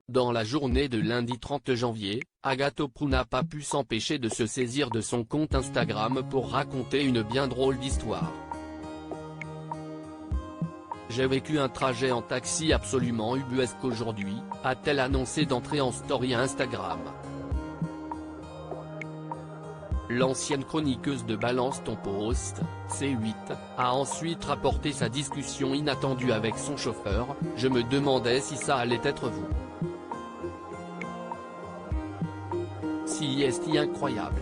Dans la journée de lundi 30 janvier, Agathe Oprou n'a pas pu s'empêcher de se saisir de son compte Instagram pour raconter une bien drôle d'histoire. J'ai vécu un trajet en taxi absolument ubuesque aujourd'hui, a-t-elle annoncé d'entrée en story Instagram. L'ancienne chroniqueuse de Balance ton post, C8, a ensuite rapporté sa discussion inattendue avec son chauffeur. Je me demandais si ça allait être vous. Si est incroyable.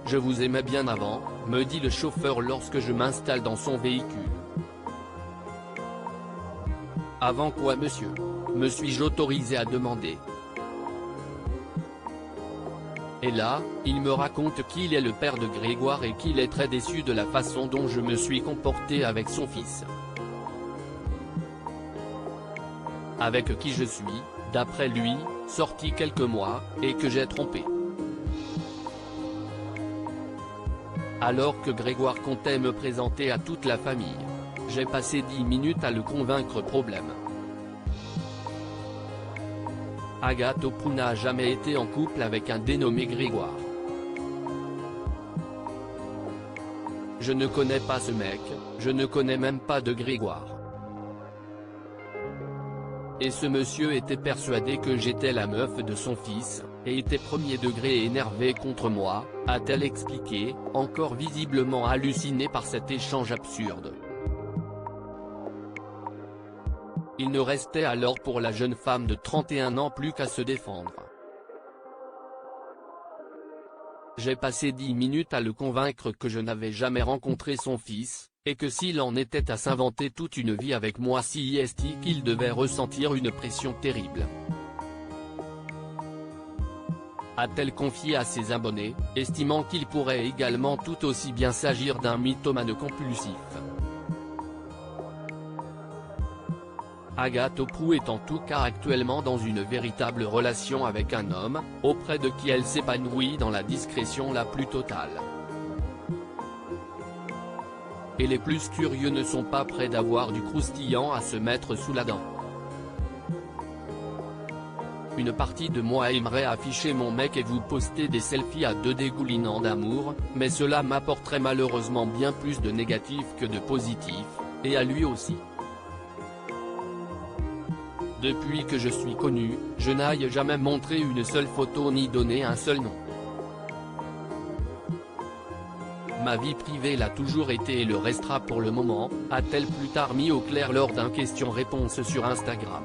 Je vous aimais bien avant, me dit le chauffeur lorsque je m'installe dans son véhicule. Avant quoi monsieur? Me suis-je autorisé à demander. Et là, il me raconte qu'il est le père de Grégoire et qu'il est très déçu de la façon dont je me suis comporté avec son fils. Avec qui je suis, d'après lui, sorti quelques mois, et que j'ai trompé. Alors que Grégoire comptait me présenter à toute la famille. J'ai passé 10 minutes à le convaincre problème. Agathe Oprou n'a jamais été en couple avec un dénommé Grégoire. Je ne connais pas ce mec, je ne connais même pas de Grégoire. Et ce monsieur était persuadé que j'étais la meuf de son fils, et était premier degré et énervé contre moi, a-t-elle expliqué, encore visiblement hallucinée par cet échange absurde. Il ne restait alors pour la jeune femme de 31 ans plus qu'à se défendre. J'ai passé 10 minutes à le convaincre que je n'avais jamais rencontré son fils, et que s'il en était à s'inventer toute une vie avec moi si est qu'il devait ressentir une pression terrible. A-t-elle confié à ses abonnés, estimant qu'il pourrait également tout aussi bien s'agir d'un mythomane compulsif. Agathe Oprou est en tout cas actuellement dans une véritable relation avec un homme, auprès de qui elle s'épanouit dans la discrétion la plus totale. Et les plus curieux ne sont pas près d'avoir du croustillant à se mettre sous la dent. Une partie de moi aimerait afficher mon mec et vous poster des selfies à deux dégoulinants d'amour, mais cela m'apporterait malheureusement bien plus de négatif que de positif, et à lui aussi. Depuis que je suis connu, je n'aille jamais montré une seule photo ni donné un seul nom. Ma vie privée l'a toujours été et le restera pour le moment, a-t-elle plus tard mis au clair lors d'un question-réponse sur Instagram.